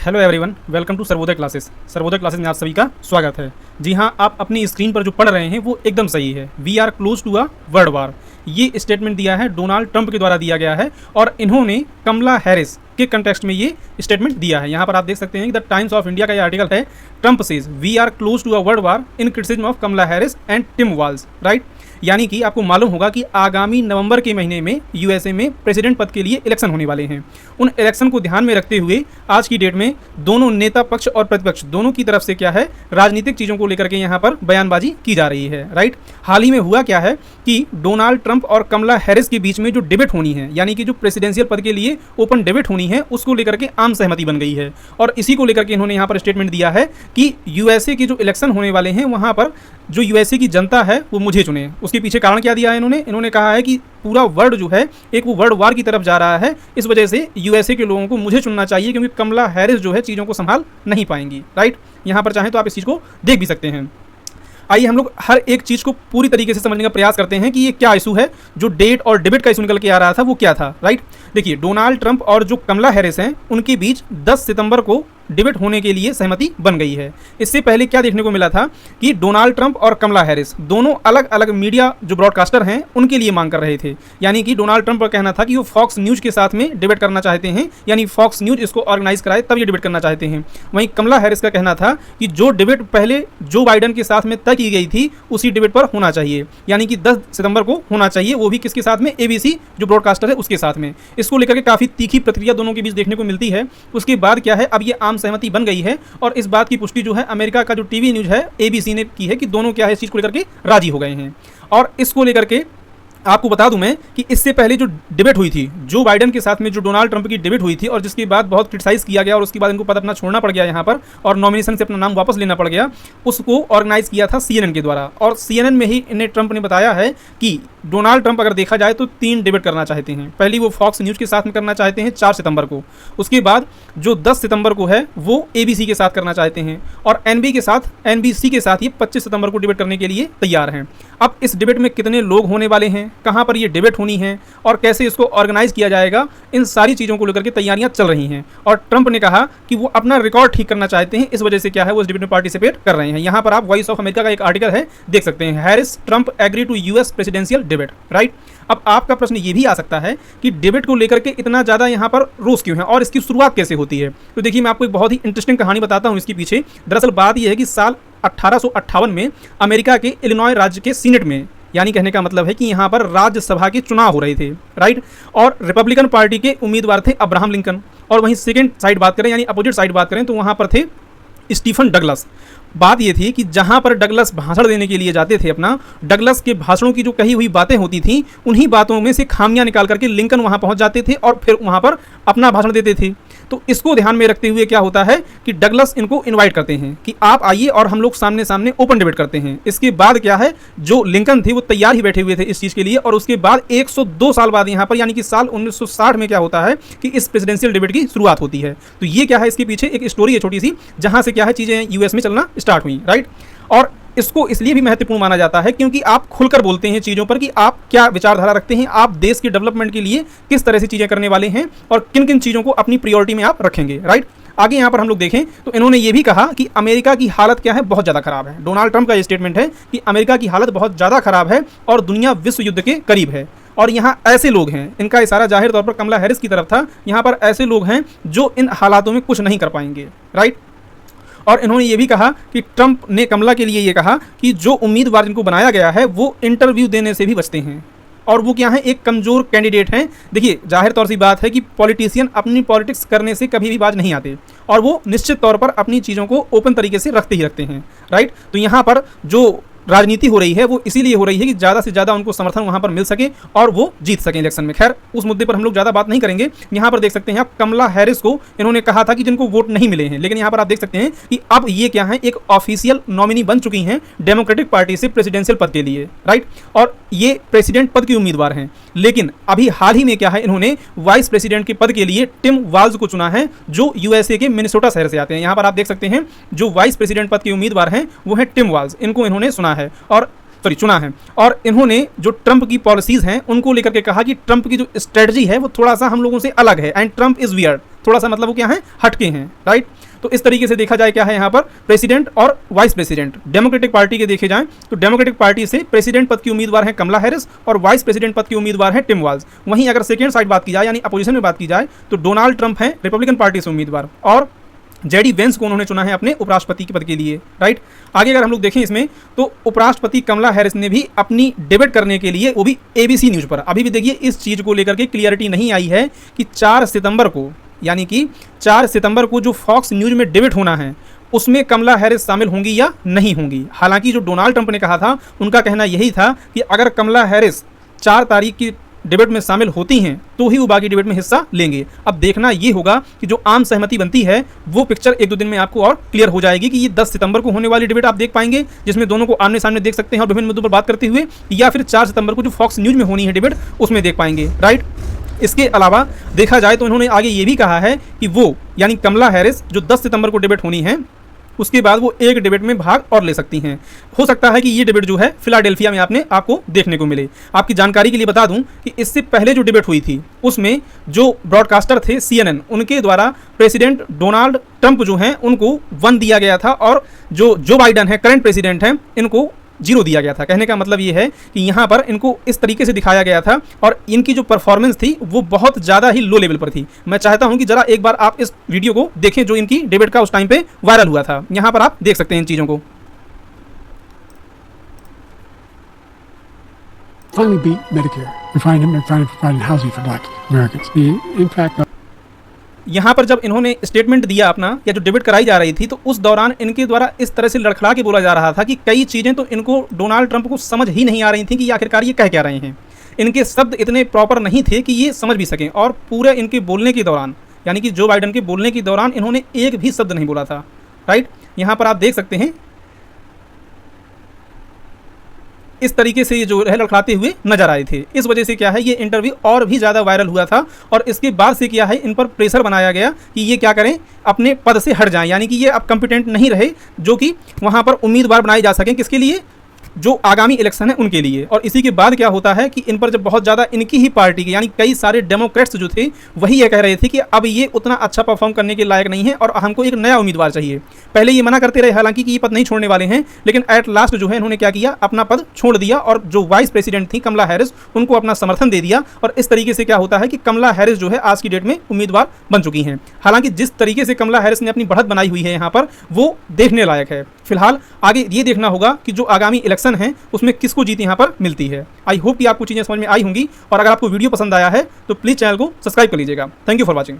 Hello everyone, welcome to Sarvodaya classes. Sarvodaya classes में आप सभी का स्वागत है। जी हाँ, आप अपनी स्क्रीन पर जो पढ़ रहे हैं वो एकदम सही है। We are close to a world war, ये स्टेटमेंट दिया है डोनाल्ड ट्रंप के द्वारा दिया गया है और इन्होंने कमला हैरिस के कंटेक्स्ट में ये स्टेटमेंट दिया है। यहाँ पर आप देख सकते हैं कि द टाइम्स ऑफ इंडिया का ये आर्टिकल है, Trump says we are close to a world war in criticism of Kamala Harris and Tim Walz, right. यानी कि आपको मालूम होगा कि आगामी नवंबर के महीने में यूएसए में प्रेसिडेंट पद के लिए इलेक्शन होने वाले हैं। उन इलेक्शन को ध्यान में रखते हुए आज की डेट में दोनों नेता पक्ष और प्रतिपक्ष दोनों की तरफ से क्या है, राजनीतिक चीज़ों को लेकर के यहाँ पर बयानबाजी की जा रही है, राइट। हाल ही में हुआ क्या है कि डोनाल्ड ट्रंप और कमला हैरिस के बीच में जो डिबेट होनी है, यानी कि जो प्रेसिडेंशियल पद के लिए ओपन डिबेट होनी है, उसको लेकर के आम सहमति बन गई है। और इसी को लेकर के इन्होंने यहाँ पर स्टेटमेंट दिया है कि यूएसए के जो इलेक्शन होने वाले हैं वहाँ पर जो यूएसए की जनता है वो मुझे चुने। उसके पीछे कारण क्या दिया है इन्होंने कहा है कि पूरा वर्ल्ड जो है एक वो वर्ल्ड वार की तरफ जा रहा है, इस वजह से यूएसए के लोगों को मुझे चुनना चाहिए क्योंकि कमला हैरिस जो है चीज़ों को संभाल नहीं पाएंगी, राइट। यहाँ पर चाहें तो आप इस चीज़ को देख भी सकते हैं। आइए हम लोग हर एक चीज़ को पूरी तरीके से समझने का प्रयास करते हैं कि ये क्या इशू है। जो डेट और डिबेट का इशू निकल के आ रहा था वो क्या था, राइट। देखिए, डोनाल्ड ट्रंप और जो कमला हैरिस हैं उनके बीच 10 सितंबर को डिबेट होने के लिए सहमति बन गई है। इससे पहले क्या देखने को मिला था कि डोनाल्ड ट्रंप और कमला हैरिस दोनों अलग अलग मीडिया जो ब्रॉडकास्टर हैं उनके लिए मांग कर रहे थे। यानी कि डोनाल्ड ट्रंप का कहना था कि वो फॉक्स न्यूज़ के साथ में डिबेट करना चाहते हैं, यानी फॉक्स न्यूज़ इसको ऑर्गेनाइज कराए तब ये डिबेट करना चाहते हैं। वहीं कमला हैरिस का कहना था कि जो डिबेट पहले जो बाइडन के साथ में तय की गई थी उसी डिबेट पर होना चाहिए, यानी कि 10 सितंबर को होना चाहिए, वो भी किसके साथ में, एबीसी जो ब्रॉडकास्टर है उसके साथ में। इसको लेकर के काफ़ी तीखी प्रतिक्रिया दोनों के बीच देखने को मिलती है। उसके बाद क्या है, अब ये आम सहमति बन गई है और इस बात की पुष्टि जो है अमेरिका का जो टीवी न्यूज़ है एबीसी ने की है कि दोनों क्या है इस चीज़ को लेकर के राजी हो गए हैं। और इसको लेकर के आपको बता दूं मैं कि इससे पहले जो डिबेट हुई थी जो बाइडन के साथ में, जो डोनाल्ड ट्रंप की डिबेट हुई थी और जिसके बाद बहुत क्रिटिसाइज किया गया और उसके बाद इनको पद अपना छोड़ना पड़ गया यहाँ पर और नॉमिनेशन से अपना नाम वापस लेना पड़ गया, उसको ऑर्गेनाइज किया था सीएनएन के द्वारा। और सीएनएन में ही इन्हें ट्रंप ने बताया है कि डोनाल्ड ट्रंप अगर देखा जाए तो 3 डिबेट करना चाहते हैं। पहली वो फॉक्स न्यूज़ के साथ में करना चाहते हैं 4 सितंबर को, उसके बाद जो 10 सितंबर को है वो एबीसी के साथ करना चाहते हैं और एनबीसी के साथ ये 25 सितंबर को डिबेट करने के लिए तैयार हैं। अब इस डिबेट में कितने लोग होने वाले हैं, कहाँ पर ये डिबेट होनी है और कैसे इसको ऑर्गेनाइज किया जाएगा, इन सारी चीज़ों को लेकर के तैयारियां चल रही हैं। और ट्रंप ने कहा कि वो अपना रिकॉर्ड ठीक करना चाहते हैं, इस वजह से क्या है वो इस डिबेट में पार्टिसिपेट कर रहे हैं। यहाँ पर आप वॉइस ऑफ अमेरिका का एक आर्टिकल है, देख सकते हैं, Harris Trump agree to US presidential debate, right. अब आपका प्रश्न ये भी आ सकता है कि डिबेट को लेकर के इतना ज़्यादा यहाँ पर रोष क्यों है और इसकी शुरुआत कैसे होती है। तो देखिए, मैं आपको एक बहुत ही इंटरेस्टिंग कहानी बताता हूँ इसके पीछे। दरअसल बात यह है कि साल 1858 में अमेरिका के इलिनॉय राज्य के सीनेट में, यानी कहने का मतलब है कि यहाँ पर राज्यसभा के चुनाव हो रहे थे, राइट। और रिपब्लिकन पार्टी के उम्मीदवार थे अब्राहम लिंकन और वहीं सेकंड साइड बात करें यानी अपोजिट साइड बात करें तो वहाँ पर थे स्टीफन डगलस। बात ये थी कि जहाँ पर डगलस भाषण देने के लिए जाते थे, अपना डगलस के भाषणों की जो कही हुई बातें होती थी उन्हीं बातों में से खामियां निकाल करके लिंकन वहाँ पहुँच जाते थे और फिर वहाँ पर अपना भाषण देते थे। तो इसको ध्यान में रखते हुए क्या होता है कि डगलस इनको इनवाइट करते हैं कि आप आइए और हम लोग सामने सामने ओपन डिबेट करते हैं। इसके बाद क्या है, जो लिंकन थे वो तैयार ही बैठे हुए थे इस चीज़ के लिए। और उसके बाद 102 साल बाद यहाँ पर यानी कि साल 1960 में क्या होता है कि इस प्रेसिडेंशियल डिबेट की शुरुआत होती है। तो ये क्या है, इसके पीछे एक स्टोरी है छोटी सी, जहाँ से क्या है चीज़ें यूएस में चलना स्टार्ट हुई, राइट। और इसको इसलिए भी महत्वपूर्ण माना जाता है क्योंकि आप खुलकर बोलते हैं चीज़ों पर कि आप क्या विचारधारा रखते हैं, आप देश के डेवलपमेंट के लिए किस तरह से चीज़ें करने वाले हैं और किन किन चीज़ों को अपनी प्रायोरिटी में आप रखेंगे, राइट। आगे यहाँ पर हम लोग देखें तो इन्होंने ये भी कहा कि अमेरिका की हालत क्या है, बहुत ज़्यादा खराब है। डोनाल्ड ट्रंप का ये स्टेटमेंट है कि अमेरिका की हालत बहुत ज़्यादा खराब है और दुनिया विश्व युद्ध के करीब है। और यहाँ ऐसे लोग हैं, इनका इशारा जाहिर तौर पर कमला हैरिस की तरफ था, यहाँ पर ऐसे लोग हैं जो इन हालातों में कुछ नहीं कर पाएंगे, राइट। और इन्होंने ये भी कहा कि ट्रंप ने कमला के लिए ये कहा कि जो उम्मीदवार जिनको बनाया गया है वो इंटरव्यू देने से भी बचते हैं और वो क्या है, एक कमज़ोर कैंडिडेट हैं। देखिए, जाहिर तौर से बात है कि पॉलिटिशियन अपनी पॉलिटिक्स करने से कभी भी बाज नहीं आते और वो निश्चित तौर पर अपनी चीज़ों को ओपन तरीके से रखते ही रखते हैं, राइट। तो यहाँ पर जो राजनीति हो रही है वो इसीलिए हो रही है कि ज़्यादा से ज़्यादा उनको समर्थन वहाँ पर मिल सके और वो जीत सकें इलेक्शन में। खैर, उस मुद्दे पर हम लोग ज़्यादा बात नहीं करेंगे। यहाँ पर देख सकते हैं आप, कमला हैरिस को इन्होंने कहा था कि जिनको वोट नहीं मिले हैं, लेकिन यहाँ पर आप देख सकते हैं कि अब ये क्या है, एक ऑफिशियल नॉमिनी बन चुकी हैं डेमोक्रेटिक पार्टी से प्रेसिडेंशियल पद के लिए, राइट। और ये प्रेसिडेंट पद की उम्मीदवार हैं। लेकिन अभी हाल ही में क्या है, इन्होंने वाइस प्रेसिडेंट के पद के लिए टिम वाल्ज को चुना है जो यूएसए के मिनेसोटा शहर से आते हैं। यहाँ पर आप देख सकते हैं जो वाइस प्रेसिडेंट पद के उम्मीदवार हैं वो है टिम वाल्ज, इनको इन्होंने सुना है। और चुना है। और इन्होंने जो ट्रंप की पॉलिसीज़ हैं उनको लेकर के कहा कि ट्रंप की जो स्ट्रेटजी है वो थोड़ा सा हम लोगों से अलग है, एंड ट्रंप इज़ वियर्ड, थोड़ा सा मतलब वो क्या है, हटके हैं, राइट। तो इस तरीके से देखा जाए क्या है यहाँ पर प्रेसिडेंट और वाइस प्रेसिडेंट डेमोक्रेटिक पार्टी के देखे जाएं तो डेमोक्रेटिक पार्टी से प्रेसिडेंट पद की उम्मीदवार हैं कमला हैरिस और वाइस प्रेसिडेंट पद की उम्मीदवार हैं टिम वाल्ज। वहीं अगर सेकेंड साइड बात की जाए यानी अपोजिशन में बात की जाए तो डोनाल्ड ट्रंप हैं रिपब्लिकन पार्टी से उम्मीदवार और जेडी वेंस को उन्होंने चुना है अपने उपराष्ट्रपति के पद के लिए, राइट। आगे अगर हम लोग देखें इसमें तो उपराष्ट्रपति कमला हैरिस ने भी अपनी डिबेट करने के लिए, वो भी एबीसी न्यूज़ पर, अभी भी देखिए इस चीज़ को लेकर के क्लियरिटी नहीं आई है कि 4 सितंबर को, यानी कि 4 सितंबर को जो फॉक्स न्यूज़ में डिबेट होना है उसमें कमला हैरिस शामिल होंगी या नहीं होंगी। हालांकि जो डोनाल्ड ट्रंप ने कहा था उनका कहना यही था कि अगर कमला हैरिस 4 तारीख की डिबेट में शामिल होती हैं तो ही वो बाकी डिबेट में हिस्सा लेंगे। अब देखना ये होगा कि जो आम सहमति बनती है वो पिक्चर 1-2 दिन में आपको और क्लियर हो जाएगी कि ये 10 सितंबर को होने वाली डिबेट आप देख पाएंगे जिसमें दोनों को आमने सामने देख सकते हैं और विभिन्न मुद्दों पर बात करते हुए, या फिर 4 सितंबर को जो फॉक्स न्यूज़ में होनी है डिबेट उसमें देख पाएंगे, राइट। इसके अलावा देखा जाए तो उन्होंने आगे ये भी कहा है कि वो यानी कमला हैरिस जो 10 सितंबर को डिबेट होनी है उसके बाद वो एक डिबेट में भाग और ले सकती हैं। हो सकता है कि ये डिबेट जो है फिलाडेल्फिया में आपको देखने को मिले। आपकी जानकारी के लिए बता दूं कि इससे पहले जो डिबेट हुई थी उसमें जो ब्रॉडकास्टर थे CNN, उनके द्वारा प्रेसिडेंट डोनाल्ड ट्रंप जो हैं उनको 1 दिया गया था और जो बाइडन है करंट प्रेसिडेंट हैं इनको 0 दिया गया था। कहने का मतलब ये है कि यहाँ पर इनको इस तरीके से दिखाया गया था और इनकी जो परफॉर्मेंस थी वो बहुत ज़्यादा ही लो लेवल पर थी। मैं चाहता हूँ कि ज़रा एक बार आप इस वीडियो को देखें जो इनकी डिबेट का उस टाइम पे वायरल हुआ था। यहाँ पर आप देख सकते हैं इन चीज़ों को। Finally beat Medicare and finally providing housing for Black Americans. The impact यहाँ पर जब इन्होंने स्टेटमेंट दिया अपना या जो डिबेट कराई जा रही थी तो उस दौरान इनके द्वारा इस तरह से लड़खड़ा के बोला जा रहा था कि कई चीज़ें तो इनको डोनाल्ड ट्रंप को समझ ही नहीं आ रही थी कि आखिरकार ये कह क्या रहे हैं। इनके शब्द इतने प्रॉपर नहीं थे कि ये समझ भी सकें और पूरे इनके बोलने के दौरान यानी कि जो बाइडन के बोलने के दौरान इन्होंने एक भी शब्द नहीं बोला था, राइट। यहाँ पर आप देख सकते हैं इस तरीके से ये जो है लड़खड़ाते हुए नजर आए थे। इस वजह से क्या है ये इंटरव्यू और भी ज़्यादा वायरल हुआ था और इसके बाद से क्या है इन पर प्रेशर बनाया गया कि ये क्या करें, अपने पद से हट जाएं, यानी कि ये अब कॉम्पिटेंट नहीं रहे जो कि वहाँ पर उम्मीदवार बनाए जा सकें। किसके लिए? जो आगामी इलेक्शन है उनके लिए। और इसी के बाद क्या होता है कि इन पर जब बहुत ज़्यादा इनकी ही पार्टी के यानी कई सारे डेमोक्रेट्स जो थे वही ये कह रहे थे कि अब ये उतना अच्छा परफॉर्म करने के लायक नहीं है और हमको एक नया उम्मीदवार चाहिए। पहले ये मना करते रहे हालांकि कि ये पद नहीं छोड़ने वाले हैं, लेकिन एट लास्ट जो है इन्होंने क्या किया, अपना पद छोड़ दिया और जो वाइस प्रेसिडेंट थी कमला हैरिस उनको अपना समर्थन दे दिया। और इस तरीके से क्या होता है कि कमला हैरिस जो है आज की डेट में उम्मीदवार बन चुकी हैं। हालांकि जिस तरीके से कमला हैरिस ने अपनी बढ़त बनाई हुई है यहाँ पर वो देखने लायक है। फिलहाल आगे ये देखना होगा कि जो आगामी इलेक्शन है उसमें किसको जीत यहाँ पर मिलती है। आई होप कि आपको चीज़ें समझ में आई होंगी और अगर आपको वीडियो पसंद आया है तो प्लीज़ चैनल को सब्सक्राइब कर लीजिएगा। Thank you for watching.